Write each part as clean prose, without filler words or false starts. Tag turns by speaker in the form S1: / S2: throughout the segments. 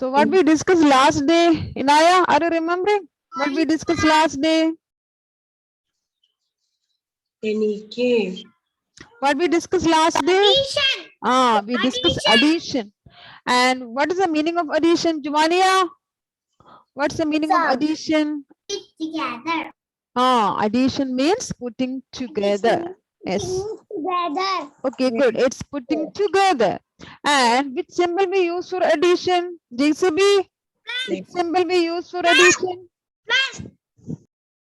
S1: So what we discussed last day, Inaya, are you remembering what we discussed last day? What we discussed last day?
S2: Addition.
S1: We discussed addition. And what is the meaning of addition, Jumania? What's the meaning of
S2: Sum.
S1: addition?
S2: Together.
S1: Addition means putting together. Yes.
S2: Together.
S1: Okay, good. It's putting together. And which symbol we use for addition? JCB? Which symbol we use for addition?
S2: Plus.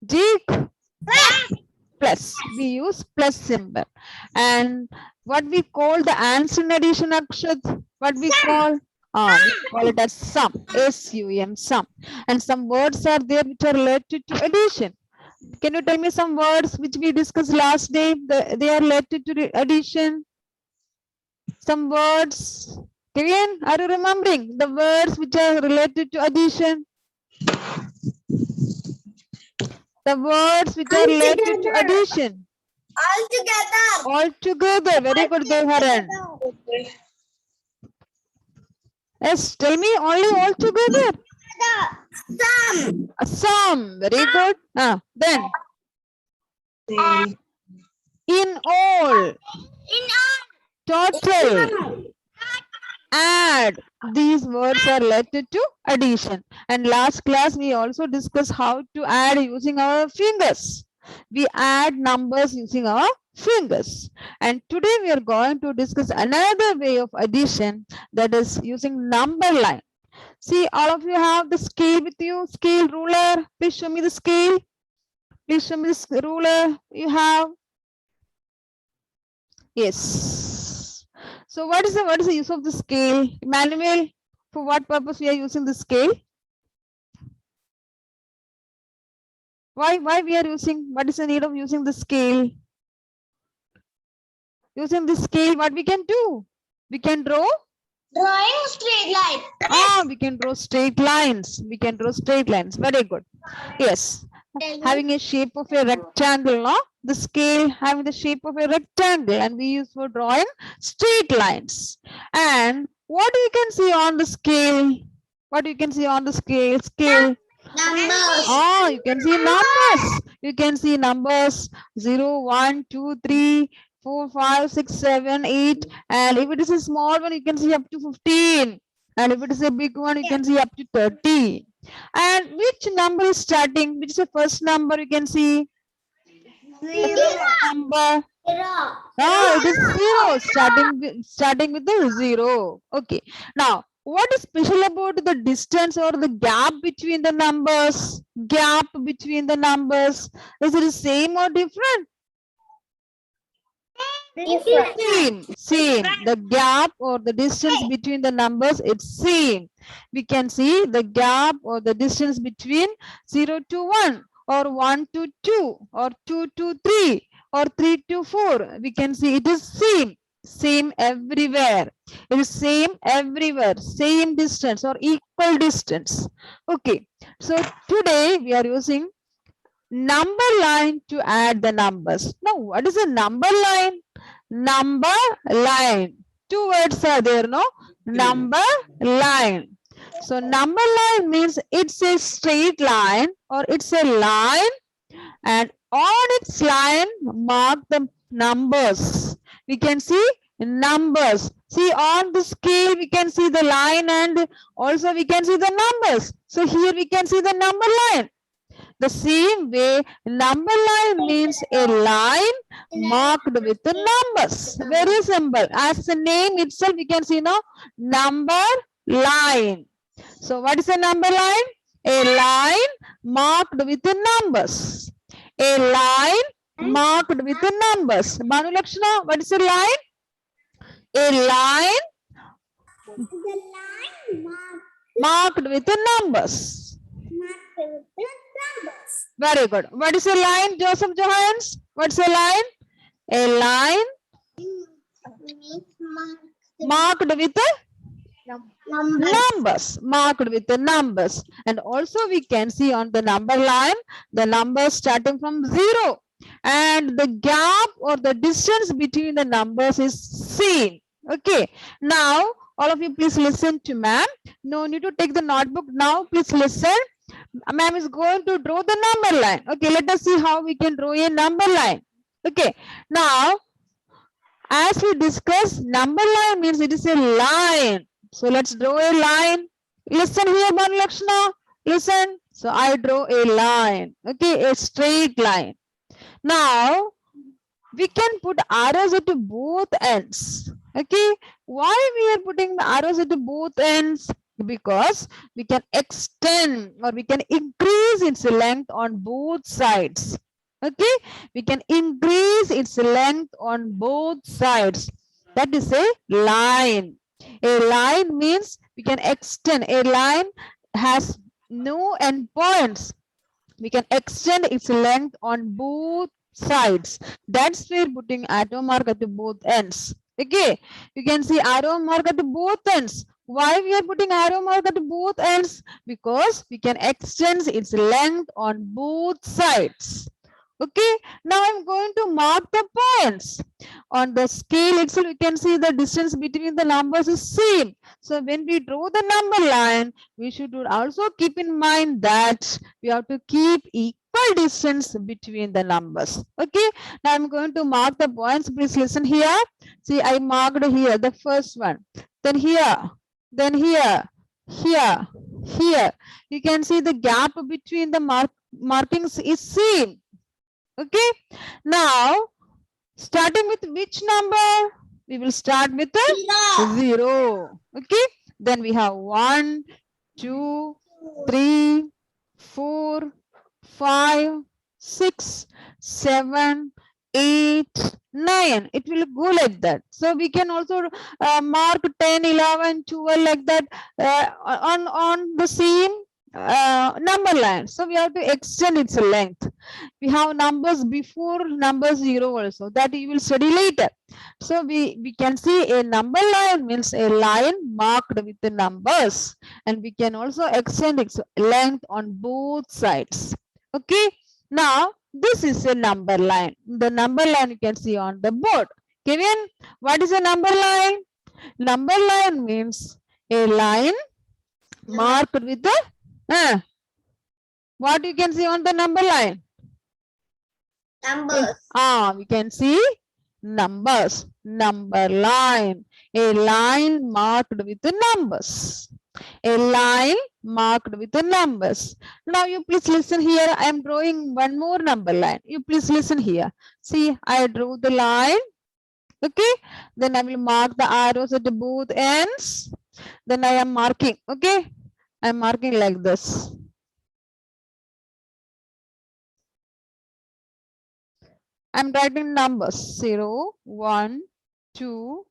S1: Jake?
S2: Plus.
S1: Plus. We use plus symbol. And what we call the answer in addition, Akshat? What we call? We call it as sum. S-U-M, sum. And some words are there which are related to addition. Can you tell me some words which we discussed last day? They are related to addition. Some words. Kevin, are you remembering the words which are related to addition? The words which are related to addition.
S2: All together.
S1: All together. Very good, Devaran. Yes, tell me only all together.
S2: Sum.
S1: Sum. Very good. Then in all.
S2: In
S1: Total. Add. These words are related to addition. And last class we also discussed how to add using our fingers. We add numbers using our fingers. And today we are going to discuss another way of addition, that is using number line. See, all of you have the scale with you, scale, ruler. Please show me the scale. Please show me the ruler you have. Yes. So what is the use of the scale? Emmanuel, for what purpose we are using the scale? Why we are using, what is the need of using the scale? Using the scale, what we can do? We can draw?
S2: drawing straight line.
S1: We can draw straight lines. We can draw straight lines. Very good. Yes. Having a shape of a rectangle, no? The scale having the shape of a rectangle, and we use for drawing straight lines. And what you can see on the scale? What you can see on the scale?
S2: Numbers.
S1: You can see numbers. You can see numbers 0, 1, 2, 3, 4, 5, 6, 7, 8. And if it is a small one, you can see up to 15. And if it is a big one, you can see up to 30. And which number is starting? Which is the first number you can see? Number. It is 0. Starting with the 0. Okay. Now, what is special about the distance or the gap between the numbers? Gap between the numbers. Is it the same or different? Same. The gap or the distance between the numbers, it's same. We can see the gap or the distance between 0 to 1 or 1 to 2 or 2 to 3 or 3 to 4. We can see it is same. Same everywhere. It is same everywhere. Same distance or equal distance. Okay. So today we are using number line to add the numbers. Now, what is a number line? Number line. Two words are there, no? Number line. So number line means it's a straight line or it's a line, and on its line mark the numbers. We can see numbers. See, on the scale we can see the line and also we can see the numbers. So here we can see the number line. The same way, number line means a line marked with the numbers. Very simple. As the name itself, we can see now number line. So what is a number line? A line marked with the numbers. A line marked with the numbers. Manu Lakshana, what is a line? A line marked with the numbers. Very good. What is a line, Joseph Johans? What's a line? A line marked with the numbers. Marked with the numbers. And also we can see on the number line, the numbers starting from 0. And the gap or the distance between the numbers is seen. Okay. Now, All of you, please listen to ma'am. No need to take the notebook now. Please listen. Ma'am is going to draw the number line. Okay, let us see how we can draw a number line. Okay, now as we discussed, number line means it is a line. So let's draw a line. Listen here, Banu Lakshana. Listen. So I draw a line. Okay, a straight line. Now we can put arrows at both ends. Okay, why we are putting the arrows at both ends? Because we can extend or we can increase its length on both sides. Okay, we can increase its length on both sides. That is a line. A line means we can extend. A line has no endpoints. We can extend its length on both sides. That's why putting arrow mark at both ends. Okay, you can see arrow mark at both ends. Why we are putting arrow mark at both ends? Because we can extend its length on both sides. Okay, now I'm going to mark the points. On the scale itself, you can see the distance between the numbers is same. So when we draw the number line, we should also keep in mind that we have to keep equal distance between the numbers. Okay, now I'm going to mark the points. Please listen here. See, I marked here the first one, then here, then here, here, here. You can see the gap between the markings is same. Okay, now starting with which number? We will start with a 0. Okay, then we have 1, 2, 3, 4, 5, 6, 7, 8, 9. It will go like that. So we can also mark 10, 11, 12 like that on the same number line. So we have to extend its length. We have numbers before number 0 also, that you will study later. So we can see a number line means a line marked with the numbers, and we can also extend its length on both sides. Okay, now this is a number line. The number line you can see on the board. Kevin, what is a number line? Number line means a line marked with the what you can see on the number line?
S2: Numbers.
S1: We can see numbers. Number line. A line marked with the numbers. A line marked with the numbers. Now you please listen here. I am drawing one more number line. You please listen here. See, I drew the line. Okay. Then I will mark the arrows at both ends. Then I am marking. Okay. I am marking like this. I'm writing numbers 0, 1, 2,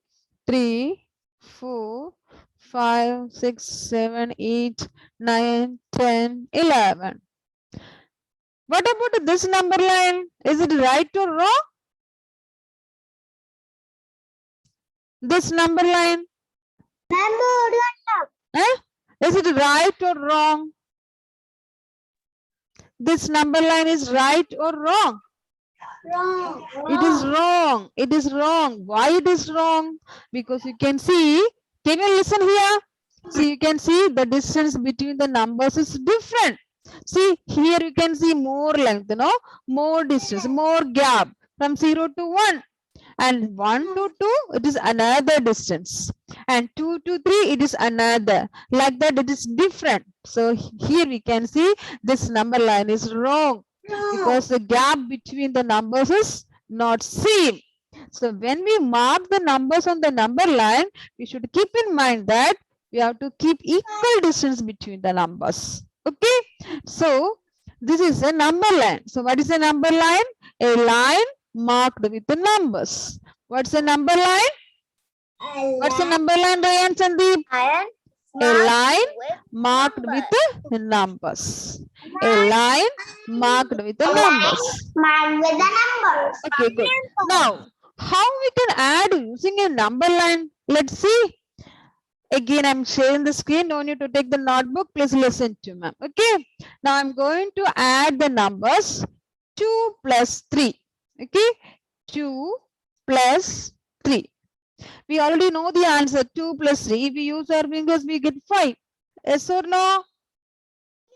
S1: 3, 4, 5, 6, 7, 8, 9, 10, 11. What about this number line? Is it right or wrong? This number line? Is it right or wrong? This number line is right or wrong?
S2: Wrong.
S1: It is wrong. It is wrong. Why it is wrong? Because you can see, can you listen here? See, you can see the distance between the numbers is different. See, here you can see more length, more distance, more gap from 0 to 1. And 1 to 2, it is another distance. And 2 to 3, it is another. Like that, it is different. So here we can see this number line is wrong, because the gap between the numbers is not same. So when we mark the numbers on the number line, we should keep in mind that we have to keep equal distance between the numbers. Okay, so this is a number line. So what is a number line? A line marked with the numbers. What's a number line? What's a number line, Ryan Sandeep? A line marked with the numbers. A line marked with the numbers.
S2: Marked with the numbers.
S1: Okay, good. Now, how we can add using a number line? Let's see. Again, I'm sharing the screen. No need to take the notebook. Please listen to me. Okay. Now, I'm going to add the numbers 2 plus 3. Okay. 2 plus 3. We already know the answer. 2 plus 3. If we use our fingers, we get 5. Yes or no?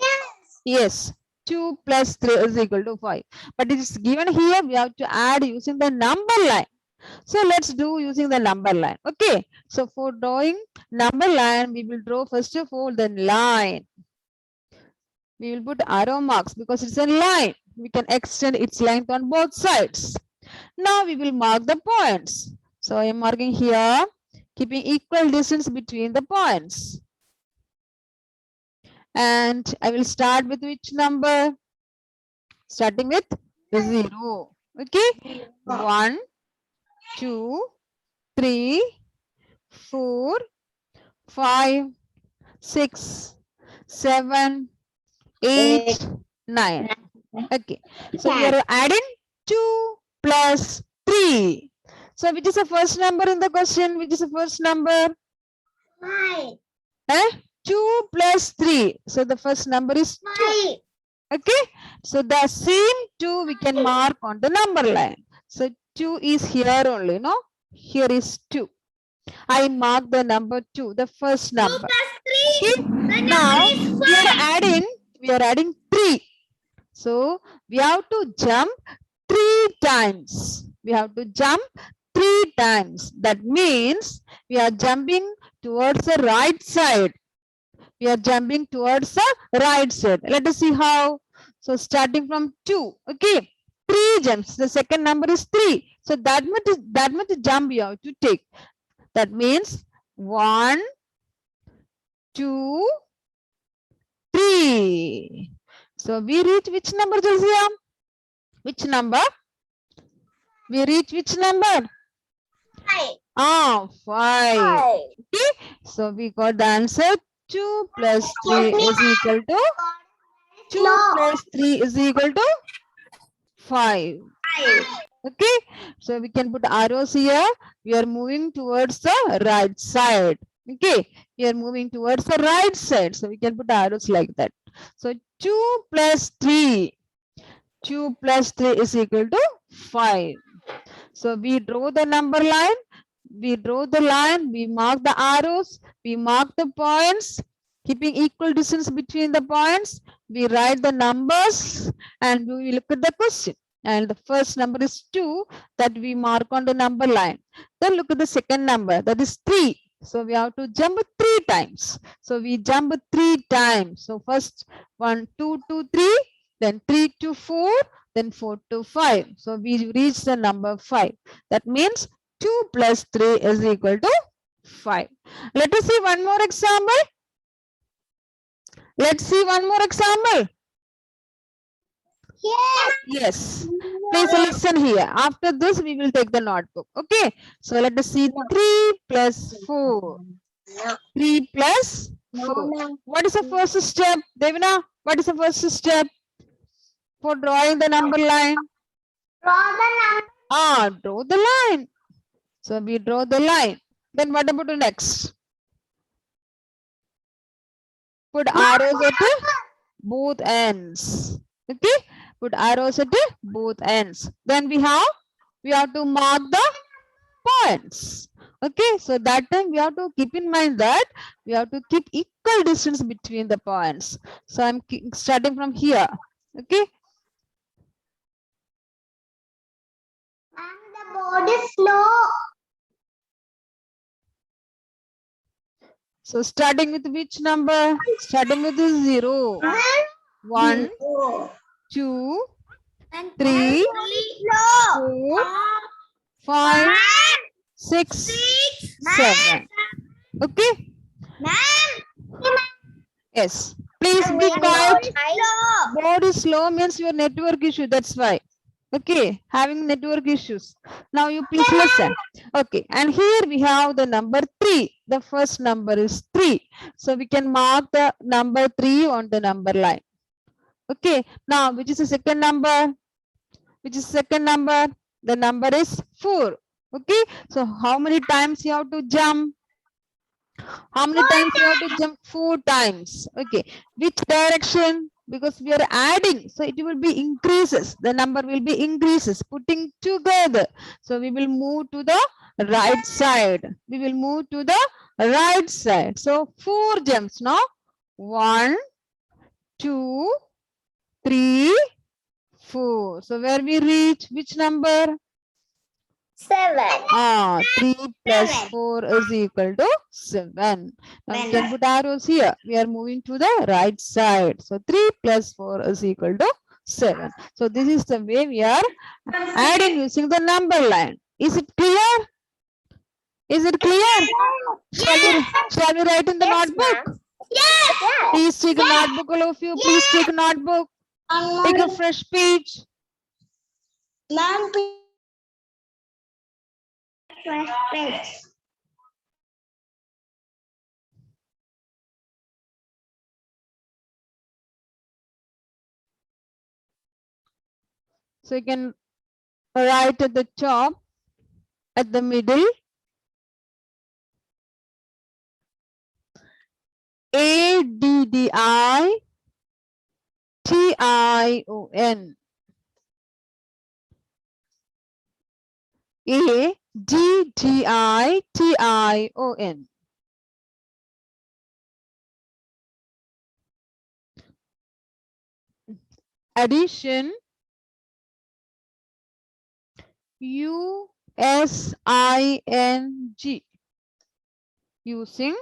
S2: Yes.
S1: Yes. 2 plus 3 is equal to 5. But it is given here, we have to add using the number line. So let's do using the number line. Okay. So for drawing number line, we will draw first of all the line. We will put arrow marks because it's a line. We can extend its length on both sides. Now we will mark the points. So I am marking here, keeping equal distance between the points. And I will start with which number? Starting with 0. Okay. 1, 2, 3, 4, 5, 6, 7, 8, 9. Okay. So we are adding 2 plus 3. So which is the first number in the question? Which is the first number?
S2: 5.
S1: 2 plus 3. So the first number is 2. Okay. So the same 2 we can mark on the number line. So 2 is here only, no? Here is 2. I mark the number 2, the first
S2: 2
S1: number.
S2: plus 3.
S1: Okay. Now we are adding 3. So we have to jump 3 times. We have to jump 3 times. That means we are jumping towards the right side. We are jumping towards the right side. Let us see how. So starting from 2. Okay. 3 jumps. The second number is 3. So that much jump you have to take. That means 1, 2, 3. So we reach which number, Josiah? Which number? We reach which number?
S2: 5.
S1: 5. Okay. So we got the answer. 2 plus 3 is equal to 2 plus 3 is equal to 5. Okay. So we can put arrows here. We are moving towards the right side. Okay. We are moving towards the right side. So we can put arrows like that. So 2 plus 3. 2 plus 3 is equal to 5. So we draw the number line. We draw the line. We mark the arrows. We mark the points. Keeping equal distance between the points. We write the numbers and we look at the question. And the first number is 2 that we mark on the number line. Then look at the second number, that is 3. So we have to jump 3 times. So we jump 3 times. So first 1, 2 to 3, then 3 to 4, then 4 to 5. So we reach the number 5. That means 2 plus 3 is equal to 5. Let us see one more example. Let's see one more example.
S2: Yes.
S1: Yes. Please listen here. After this, we will take the notebook. Okay. So let us see 3 plus 4. 3 plus 4. What is the first step? Devina, what is the first step for drawing the number line?
S2: Draw the number.
S1: Draw the line. So we draw the line. Then what about the next? Put arrows at both ends. Okay. Put arrows at both ends. Then we have to mark the points. Okay. So that time we have to keep in mind that we have to keep equal distance between the points. So I'm starting from here. Okay.
S2: And the board is slow.
S1: So starting with which number? Starting with the 0. 1, 2, 3, 4, 5, 6, 7. Okay. Yes. Please be quiet. Board is slow means your network issue. That's why. Okay. Having network issues. Now you please listen. Okay. And here we have the number 3. The first number is 3. So we can mark the number 3 on the number line. Okay. Now, which is the second number? Which is second number? The number is 4. Okay. So how many times you have to jump? How many times you have to jump? 4 times. Okay. Which direction? Because we are adding. So it will be increases. The number will be increases. Putting together. So we will move to the right side. We will move to the right side. So 4 jumps, no? 1, 2, 3, 4. So where we reach? Which number?
S2: 7.
S1: 3 plus
S2: 7.
S1: 4 is equal to 7. Now we can put arrows here. We are moving to the right side. So 3 plus 4 is equal to 7. So this is the way we are adding using the number line. Is it clear? Is it clear? Shall we write in the notebook?
S2: Yes.
S1: Please take a notebook, all of you. Please take a notebook. Take a fresh page.
S2: Ma'am, fresh page.
S1: So you can write at the top, at the middle. ADDITION. ADDITION. Addition. USING. Using.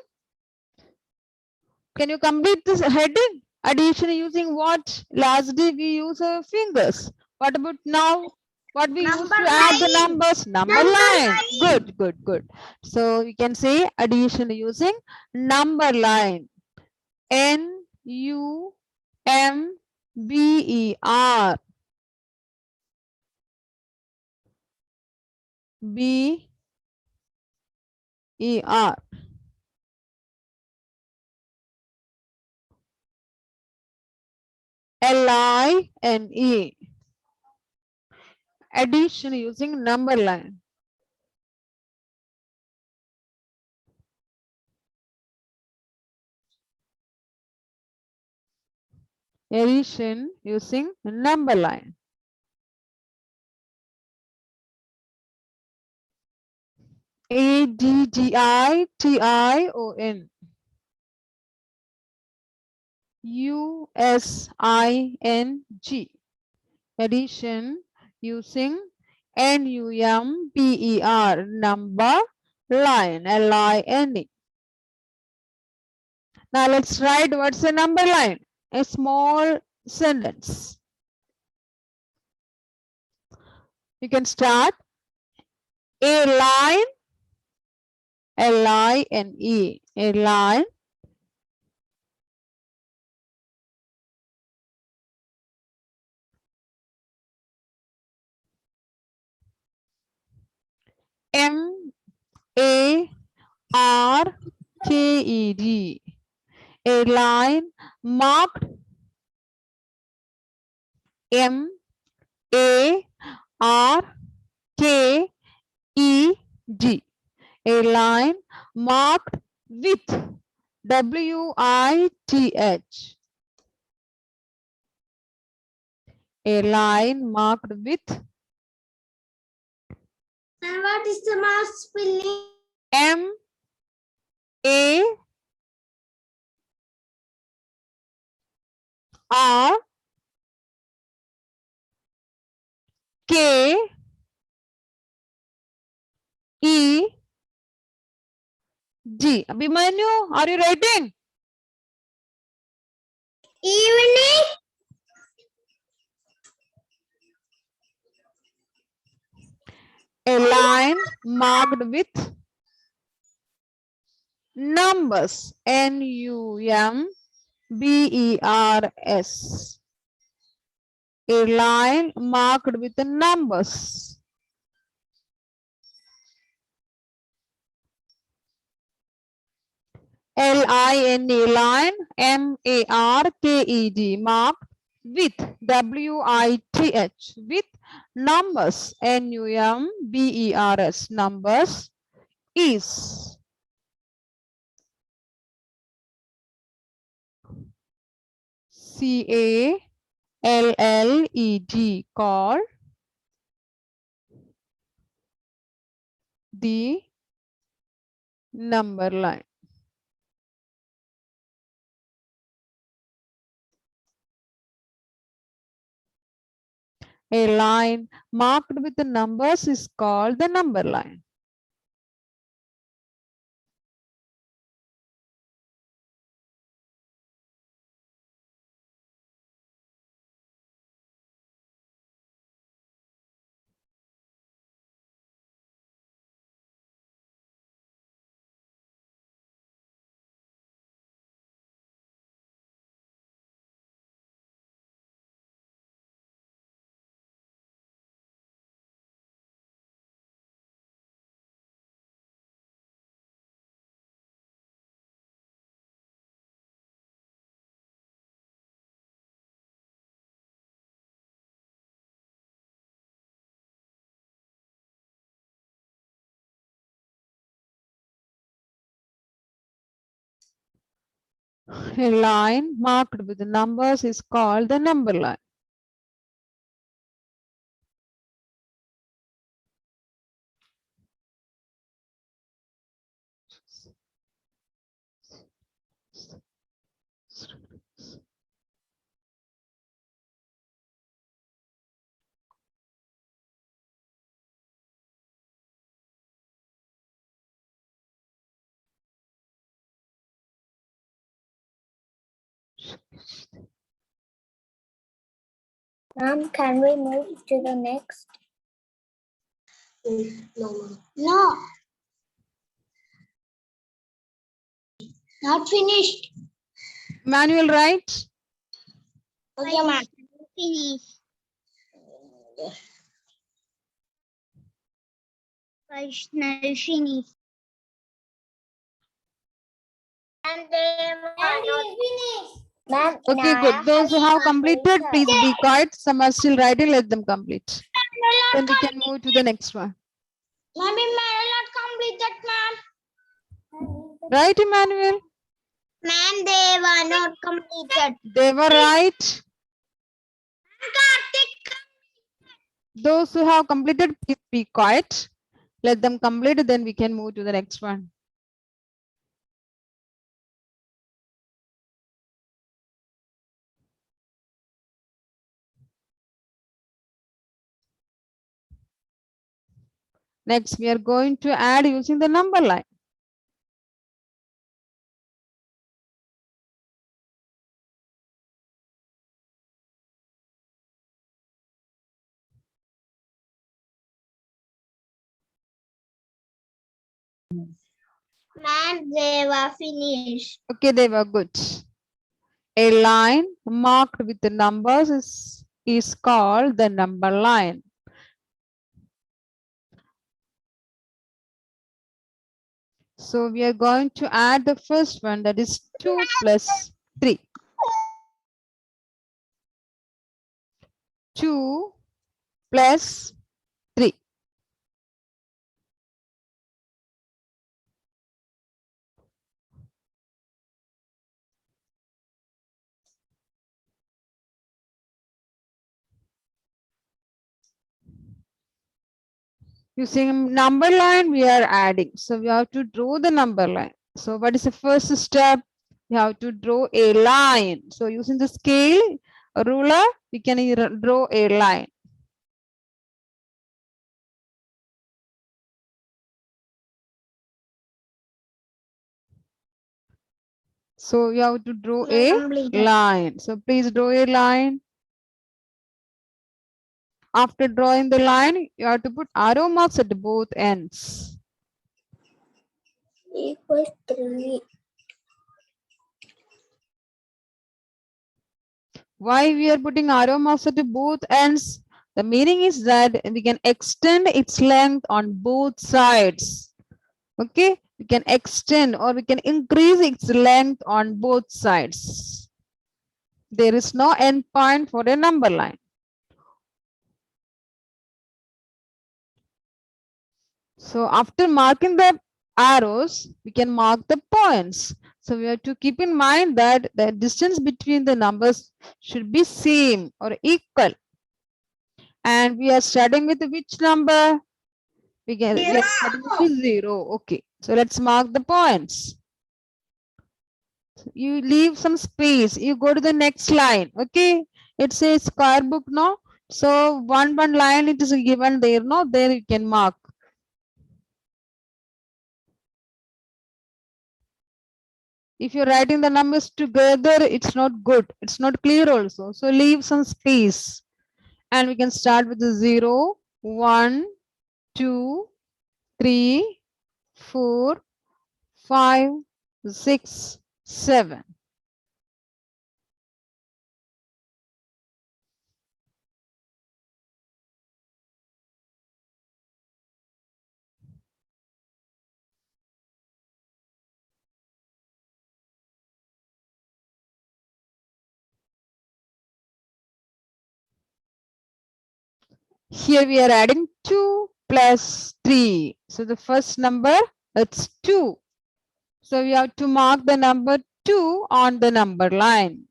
S1: Can you complete this heading? Addition using what? Last day we use our fingers. What about now? What we use to
S2: Number
S1: add the
S2: line.
S1: numbers? Number
S2: Number
S1: line.
S2: line.
S1: Good, good, good. So we can say addition using number line. NUMBER. BER. LINE. Addition using number line. Addition using number line. ADDITION. USING. Addition using NUMBER. Number line. LINE. Now let's write what's a number line. A small sentence. You can start. A line. LINE. A line. MARKED. A line marked. MARKED. A line marked with. WITH. A line marked with.
S2: And what is the mass spelling?
S1: MARKED. Abhimanyu, are you writing?
S2: Evening.
S1: A line marked with numbers. NUMBERS. A line marked with the numbers. LINE. Line. MARKED. Marked with. WITH. With numbers. NUMBERS. Numbers is. CALLED. Called. the number line. A line marked with the numbers is called the number line. A line marked with the numbers is called the number line.
S2: Ma'am, can we move to the next? No. Not finished.
S1: Manual, right?
S2: Okay, ma'am. Finish. Vaishnavi, finish. And they finish. Ma'am,
S1: Okay, good. Those who have completed, please be quiet. Some are still writing, let them complete. Then we can move to the next one.
S2: Ma'am, not completed, ma'am.
S1: Right, Emmanuel?
S2: Ma'am, they were not completed.
S1: They were right. Those who have completed, please be quiet. Let them complete, then we can move to the next one. Next, we are going to add using the number line.
S2: Ma'am, they were finished.
S1: Okay, they were good. A line marked with the numbers is called the number line. So we are going to add the first one, that is 2 plus 3. 2 plus 3. Using number line, we are adding. So we have to draw the number line. So what is the first step? We have to draw a line. So using the scale, a ruler, we can draw a line. So you have to draw a line. So please draw a line. After drawing the line, you have to put arrow marks at both ends.
S2: Equals 3.
S1: Why we are putting arrow marks at both ends? The meaning is that we can extend its length on both sides. Okay, we can extend or we can increase its length on both sides. There is no end point for a number line. So after marking the arrows, we can mark the points. So we have to keep in mind that the distance between the numbers should be same or equal. And we are starting with which number? We are getting to 0. Okay. So let's mark the points. You leave some space. You go to the next line. Okay. It says square book, no? So one line it is given there, no? There you can mark. If you're writing the numbers together, it's not good. It's not clear also. So leave some space. And we can start with the 0, 1, 2, 3, 4, 5, 6, 7. Here we are adding 2 plus 3. So the first number, it's 2. So we have to mark the number 2 on the number line.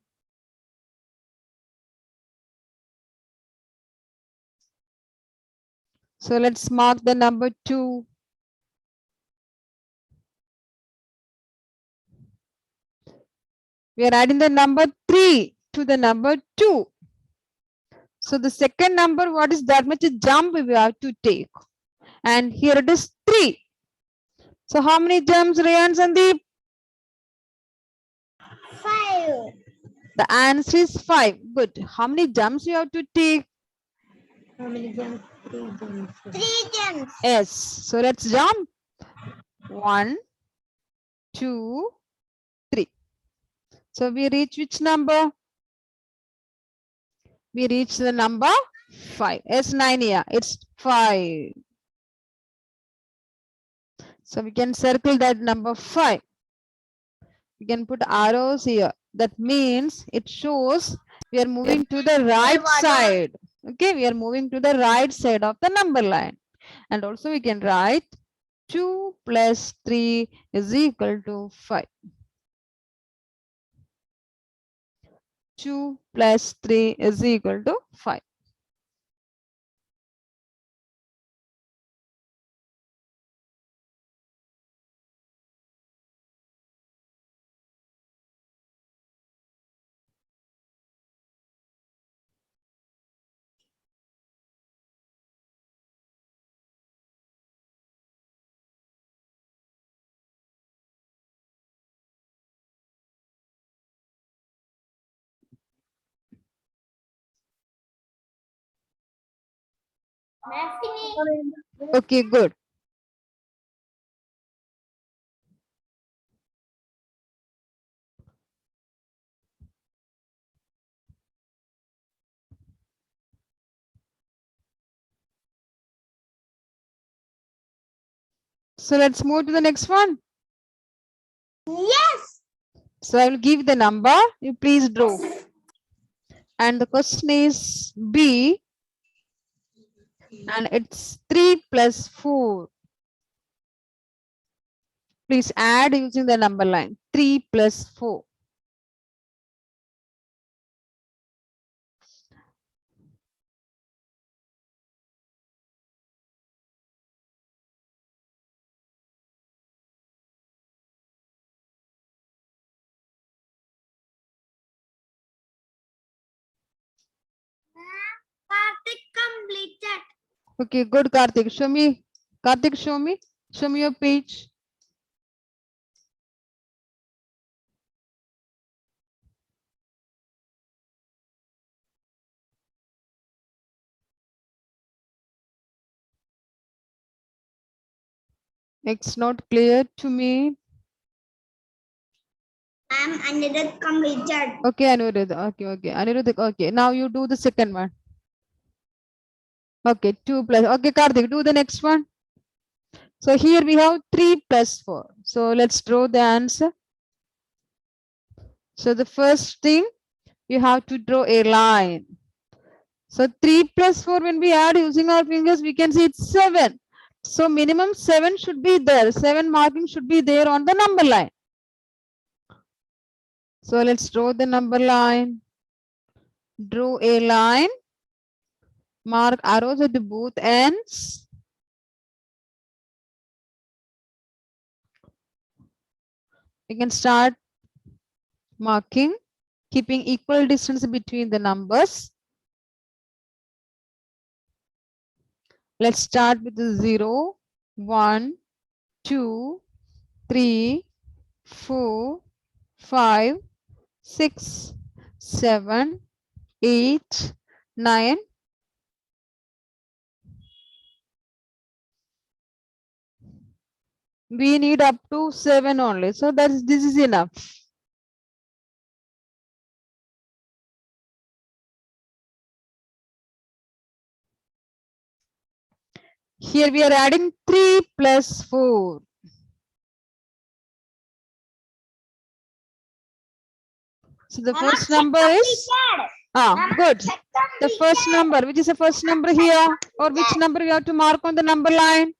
S1: So let's mark the number 2. We are adding the number 3 to the number 2. So the second number, what is that much jump we have to take? And here it is 3. So how many jumps, Rayan Sandeep?
S2: 5.
S1: The answer is 5. Good. How many jumps you have to take?
S2: How many jumps? 3 jumps. 3 jumps.
S1: Yes. So let's jump. 1, 2, 3. So we reach which number? We reach the number 5. S9 here. It's 5. So we can circle that number 5. We can put arrows here. That means it shows we are moving to the right side. Okay, we are moving to the right side of the number line. And also we can write 2 plus 3 is equal to 5. 2 plus 3 is equal to 5. Okay, good. So let's move to the next one.
S2: Yes.
S1: So I will give the number. You please draw. And the question is B. And it's 3 plus 4. Please add using the number line. 3 plus 4.
S2: Karthik completed.
S1: Okay, good, Karthik. Show me. Karthik, show me. Show me your page. It's not clear to me.
S2: I'm Anirudh completed.
S1: Okay, Anirudh. Okay. Anirudh, okay. Now you do the second one. Okay, 2 plus. Okay, Karthik, do the next one. So here we have 3 plus 4. So let's draw the answer. So the first thing, you have to draw a line. So 3 plus 4, when we add using our fingers, we can see it's 7. So minimum 7 should be there. 7 marking should be there on the number line. So let's draw the number line. Draw a line. Mark arrows at both ends. You can start marking, keeping equal distance between the numbers. Let's start with the 0, 1, 2, 3, 4, 5, 6, 7, 8, 9. We need up to 7 only. So this is enough. Here we are adding 3 plus 4. So the first number is good. The first number, which is the first number here, or which number we have to mark on the number line?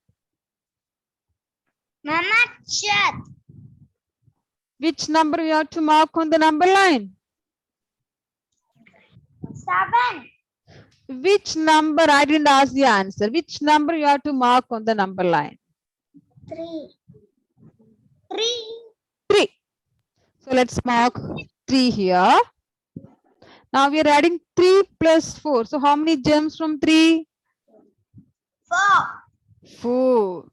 S2: Mama, check.
S1: Which number we have to mark on the number line?
S2: 7.
S1: Which number? I didn't ask the answer. Which number you have to mark on the number line?
S2: 3. 3.
S1: 3. So let's mark 3 here. Now we are adding 3 plus 4. So how many gems from 3?
S2: 4.
S1: 4.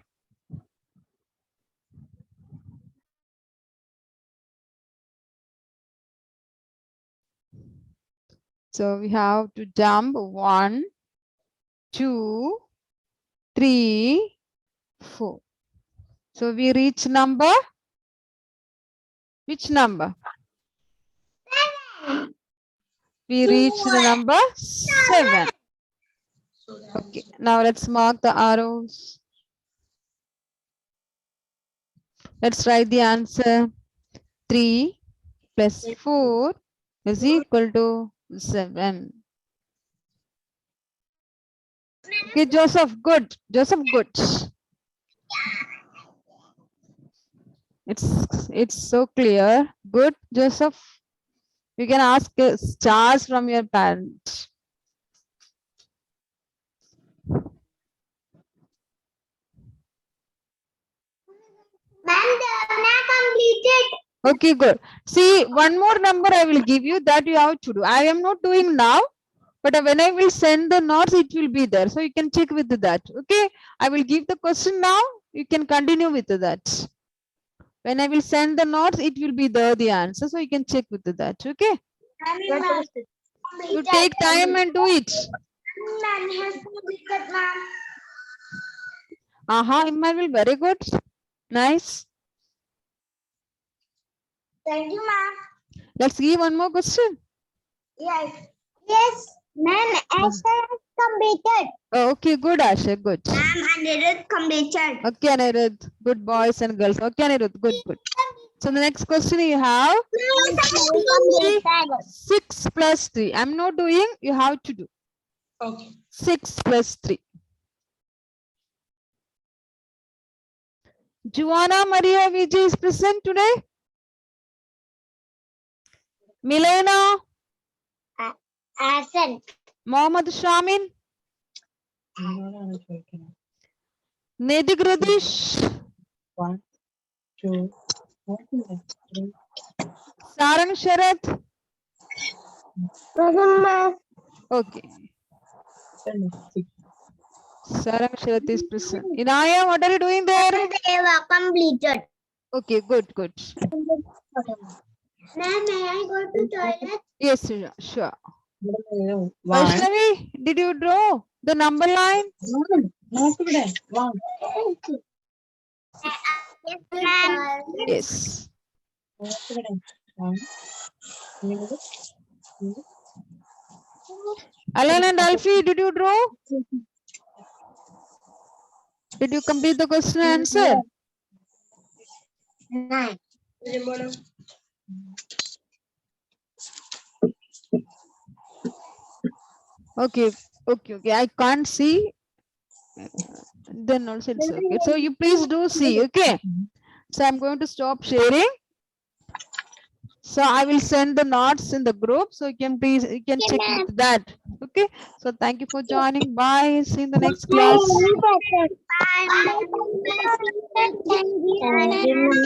S1: So we have to jump 1, 2, 3, 4. So we reach number. Which number?
S2: 7.
S1: We reach the number 7. Okay, now let's mark the arrows. Let's write the answer. 3 plus 4 is equal to 7. Okay, Joseph, good. Joseph, good. It's so clear. Good, Joseph. You can ask stars from your parents.
S2: Ma'am, they are not completed.
S1: Okay, good. See, one more number I will give you that you have to do. I am not doing now, but when I will send the notes, it will be there. So you can check with that. Okay, I will give the question now. You can continue with that. When I will send the notes, it will be there, the answer. So you can check with that. Okay, you take time and do it.
S2: Ma'am has completed, ma'am.
S1: Emmanuel, very good. Nice.
S2: Thank you, ma'am.
S1: Let's give one more question.
S2: Yes. Yes, ma'am. Asha has completed.
S1: Oh, okay, good, Asha, good.
S2: Ma'am, Anirudh completed.
S1: Okay, Anirudh, good boys and girls. Okay, Anirudh, good, good. So the next question you have 6 plus 3. I'm not doing, you have to do.
S3: Okay.
S1: 6 plus 3. Juana Maria Vijay is present today. Milena,
S2: Ascent.
S1: Mohammed Shamin, Nedig Radish,
S3: 1, 2, 3.
S1: Sarang Sharath. Okay.
S3: 6.
S1: Sarang Sharath is present. Inaya, what are you doing there?
S2: They were completed.
S1: Okay, good, good.
S2: Ma'am, may I go to toilet?
S1: Yes, sure.
S3: 1.
S1: Vaishnavi, did you draw the number line?
S3: 1.
S2: Yes, ma'am.
S1: Yes.
S3: 1.
S1: Alan and Alfie, did you draw? Did you complete the question and answer?
S2: 9.
S1: Okay, okay. I can't see. Then also it's okay. So you please do see, okay? So I'm going to stop sharing. So I will send the notes in the group. So you can check with that. Okay. So thank you for joining. Bye. See you in the next class.
S2: Bye.